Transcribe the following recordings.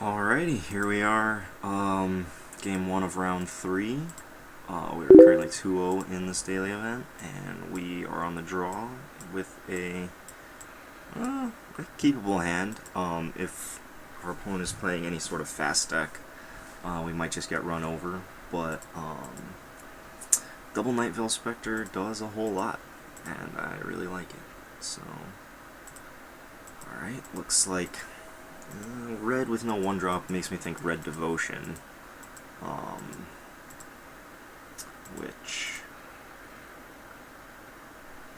Alrighty, here we are. Game 1 of round 3. We are currently 2-0 in this daily event, and we are on the draw with a keepable hand. If our opponent is playing any sort of fast deck, we might just get run over, but Double Night Veil Spectre does a whole lot, and I really like it. So, alright, looks like red with no 1-drop makes me think Red Devotion, which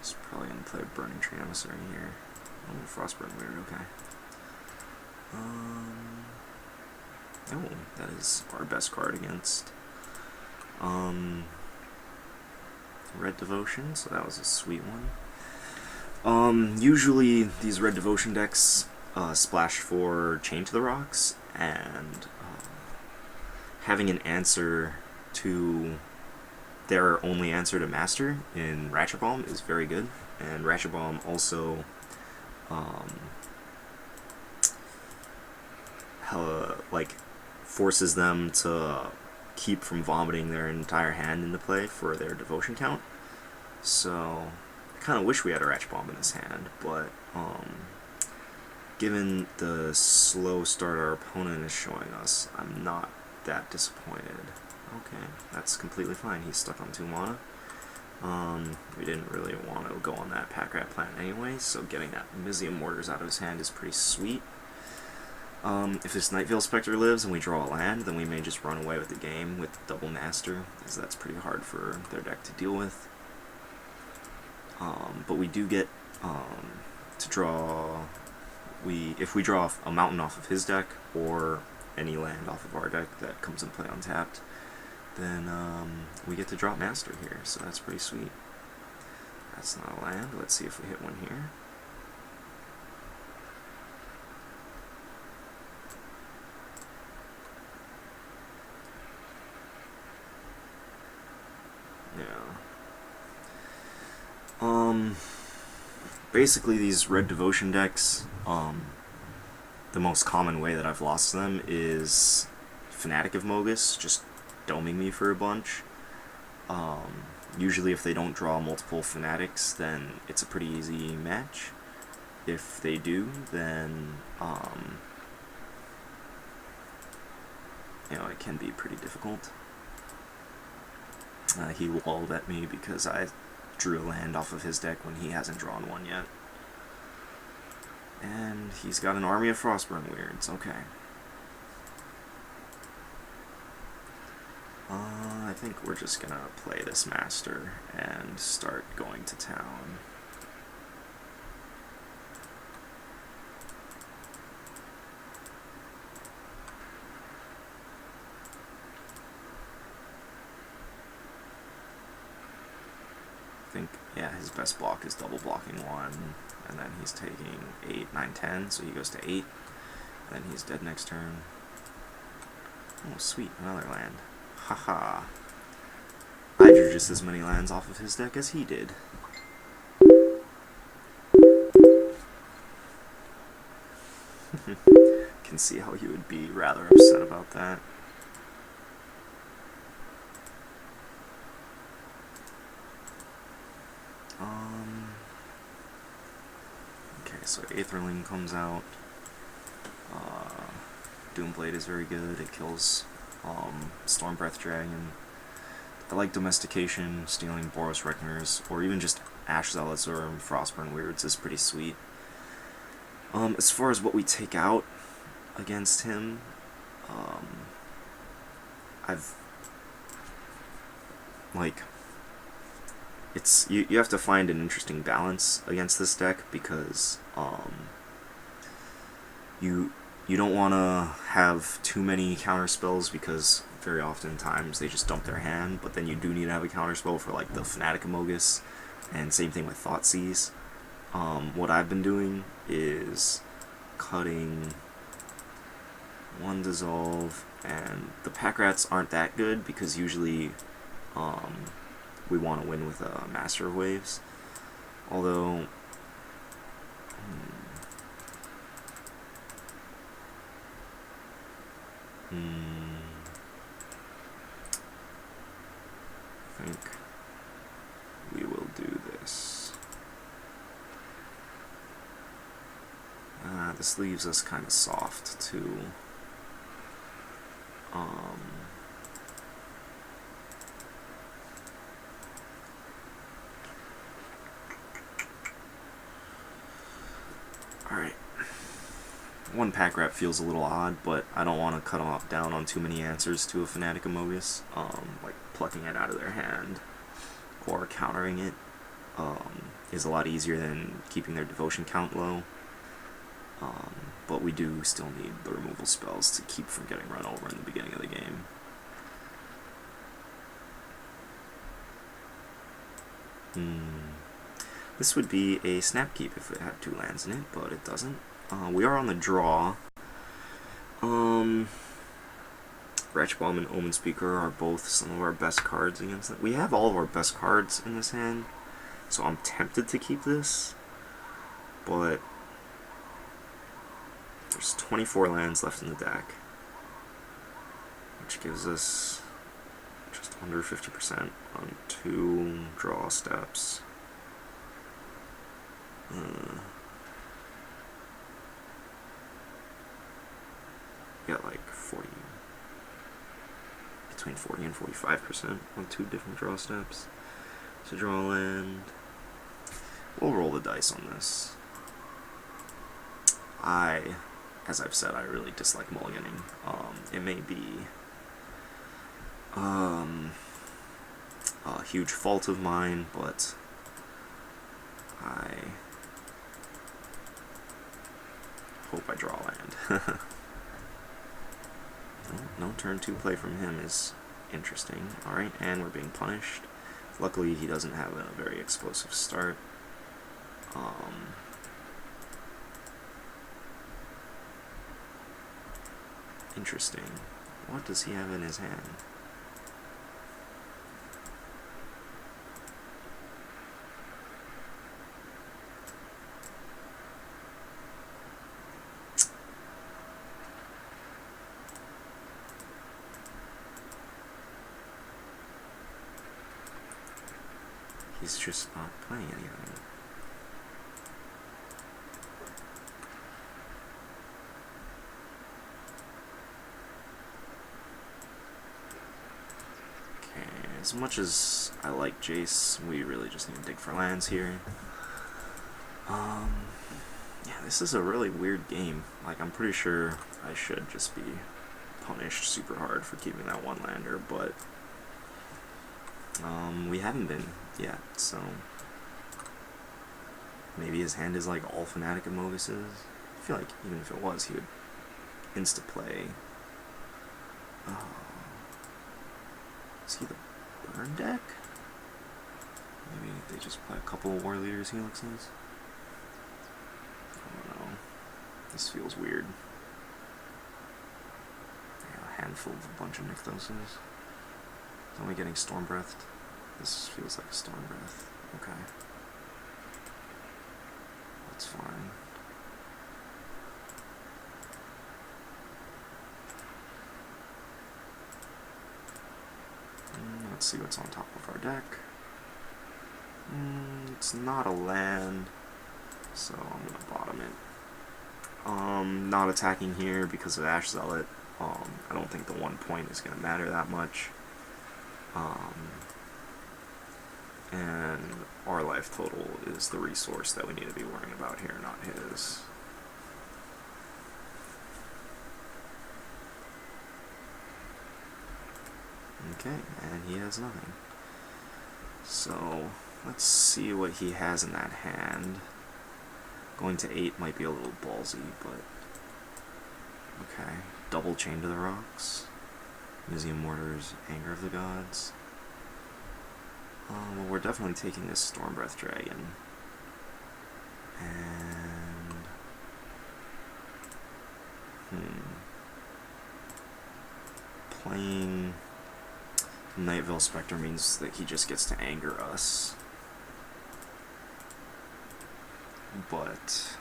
is probably going to play Burning Tree Emissary here. Oh, Frostburn Weird, okay. Oh, that is our best card against Red Devotion, so that was a sweet one. Usually these Red Devotion decks splash for Chain to the Rocks, and having an answer to their only answer to Master in Ratchet Bomb is very good, and Ratchet Bomb also forces them to keep from vomiting their entire hand into play for their devotion count. So I kind of wish we had a Ratchet Bomb in this hand, but given the slow start our opponent is showing us, I'm not that disappointed. Okay, that's completely fine. He's stuck on 2 mana. We didn't really want to go on that Pack Rat plan anyway, so getting that Mizzium Mortars out of his hand is pretty sweet. If this Night Veil Spectre lives and we draw a land, then we may just run away with the game with Double Master, because that's pretty hard for their deck to deal with. But we do get to draw... If we draw a mountain off of his deck, or any land off of our deck that comes in play untapped, then we get to drop Master here, so that's pretty sweet. That's not a land. Let's see if we hit one here. Yeah. Basically these Red Devotion decks, the most common way that I've lost them is Fanatic of Mogis, just doming me for a bunch. Usually if they don't draw multiple Fanatics, then it's a pretty easy match. If they do, then it can be pretty difficult. He walled at me because I drew a land off of his deck when he hasn't drawn one yet. And he's got an army of Frostburn Weirds, okay. I think we're just gonna play this Master and start going to town. I think, yeah, his best block is double blocking 1, and then he's taking 8, 9, 10, so he goes to 8, and then he's dead next turn. Oh, sweet, another land. Haha. I drew just as many lands off of his deck as he did. Can see how he would be rather upset about that. Okay, so Aetherling comes out. Doomblade is very good. It kills Stormbreath Dragon. I like Domestication, stealing Boros Reckoners, or even just Ash Zealots or Frostburn Weirds is pretty sweet. As far as what we take out against him, you have to find an interesting balance against this deck, because you don't want to have too many counter spells, because very oftentimes they just dump their hand, but then you do need to have a counter spell for like the Fanatic of Mogis, and same thing with Thoughtseize. What I've been doing is cutting 1 Dissolve, and the Pack Rats aren't that good because usually we want to win with a Master of Waves. Although I think we will do this. This leaves us kind of soft too. Alright. One pack rat feels a little odd, but I don't want to cut them down on too many answers to a Fnatic Amogus. Like plucking it out of their hand or countering it is a lot easier than keeping their devotion count low. But we do still need the removal spells to keep from getting run over in the beginning of the game. This would be a Snapkeep if it had 2 lands in it, but it doesn't. We are on the draw. Ratchet Bomb and Omen Speaker are both some of our best cards against it. We have all of our best cards in this hand, so I'm tempted to keep this, but there's 24 lands left in the deck, which gives us just under 50% on 2 draw steps. Got like 40, between 40 and 45% on 2 different draw steps. So draw a land. We'll roll the dice on this. As I've said, I really dislike mulliganing. It may be a huge fault of mine, but I hope I draw land. No turn 2 play from him is interesting. Alright, and we're being punished. Luckily, he doesn't have a very explosive start. Interesting. What does he have in his hand? He's just not playing anything. Okay, as much as I like Jace, we really just need to dig for lands here. Yeah, this is a really weird game. Like, I'm pretty sure I should just be punished super hard for keeping that 1-lander, but we haven't been yet, so maybe his hand is like all Fnatic Amoguses. I feel like even if it was, he would insta-play. Is he the burn deck? Maybe they just play a couple of War Leaders Helixes? I don't know. This feels weird. Yeah, a handful of a bunch of Nykthoses. It's only getting Storm Breathed. This feels like a Storm Breath. Okay. That's fine. Let's see what's on top of our deck. It's not a land, so I'm gonna bottom it. Not attacking here because of Ash Zealot. I don't think the 1 point is gonna matter that much. And our life total is the resource that we need to be worrying about here, not his. Okay, and he has nothing. So, let's see what he has in that hand. Going to 8 might be a little ballsy, but okay. Double Chain to the Rocks. Museum Mortar's Anger of the Gods. Well, we're definitely taking this Stormbreath Dragon. And playing Night Veil Spectre means that he just gets to anger us. But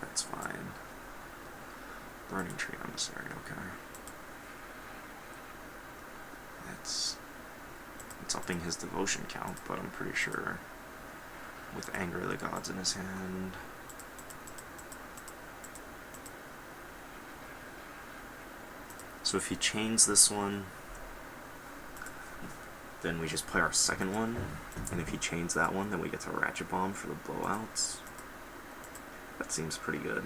That's fine. Burning Tree Emissary, okay. It's upping his devotion count, but I'm pretty sure with Anger of the Gods in his hand. So if he chains this one, then we just play our second one, and if he chains that one, then we get to Ratchet Bomb for the blowouts. That seems pretty good.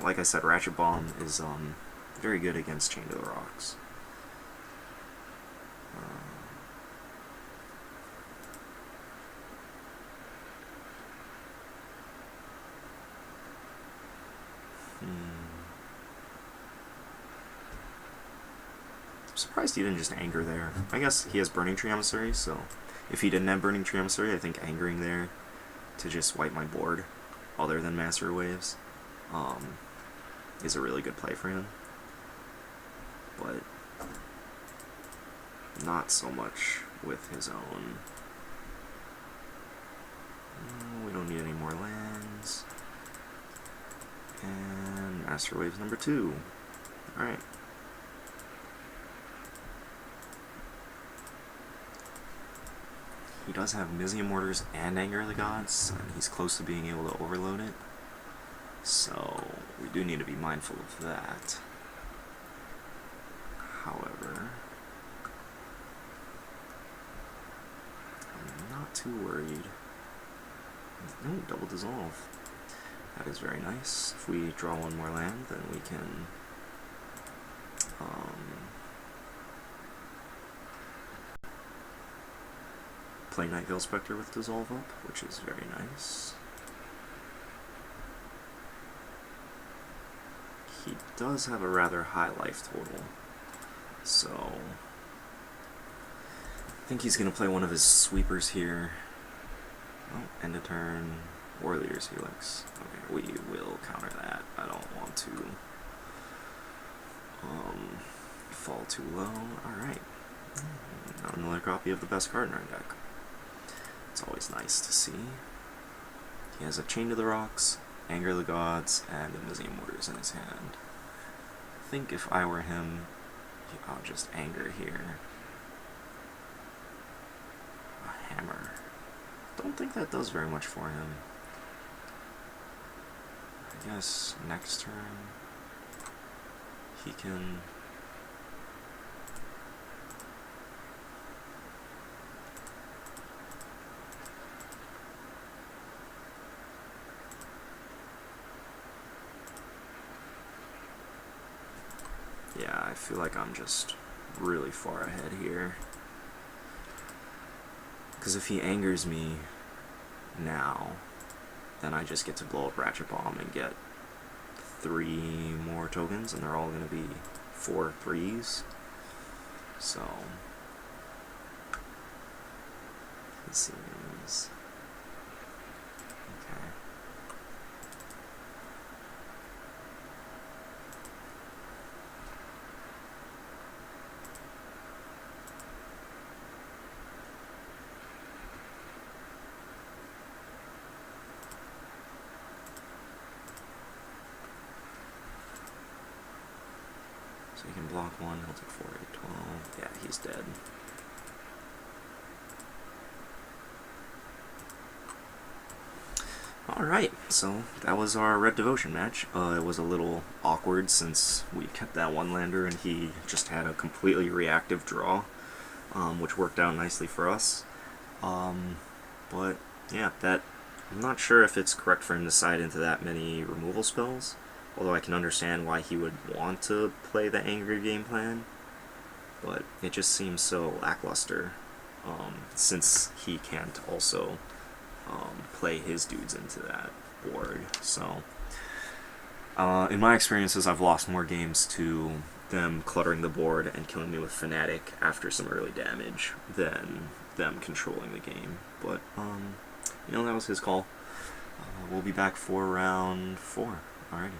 Like I said, Ratchet Bomb is very good against Chain to the Rocks. I'm surprised he didn't just Anger there. I guess he has Burning Tree Emissary, so if he didn't have Burning Tree Emissary, I think Angering there to just wipe my board, other than Master Waves, is a really good play for him. But not so much with his own. We don't need any more lands. And Master Waves number 2. Alright. He does have Mizzium Mortars and Anger of the Gods, and he's close to being able to overload it. So we do need to be mindful of that. However, I'm not too worried. No, double dissolve. That is very nice. If we draw one more land, then we can play Nightveil Spectre with dissolve up, which is very nice. He does have a rather high life total, so I think he's going to play one of his sweepers here. Oh, end of turn, Warrior's Helix. Okay, we will counter that. I don't want to fall too low. Alright. Now another copy of the best card in our deck. It's always nice to see. He has a Chain to the Rocks, Anger of the Gods, and a Mizzium Mortars in his hand. I think if I were him, I'll just Anger here. A Hammer. Don't think that does very much for him. I guess next turn he can yeah, I feel like I'm just really far ahead here. Because if he angers me now, then I just get to blow up Ratchet Bomb and get 3 more tokens, and they're all going to be 4 3s. So, it seems okay. So he can block 1, he'll take 4, 8, 12. Yeah, he's dead. Alright, so that was our Red Devotion match. It was a little awkward since we kept that one lander and he just had a completely reactive draw, which worked out nicely for us. But yeah, I'm not sure if it's correct for him to side into that many removal spells. Although I can understand why he would want to play the angry game plan, but it just seems so lackluster, since he can't also play his dudes into that board. So, in my experiences, I've lost more games to them cluttering the board and killing me with Fanatic after some early damage than them controlling the game. But, that was his call. We'll be back for round 4. Alrighty.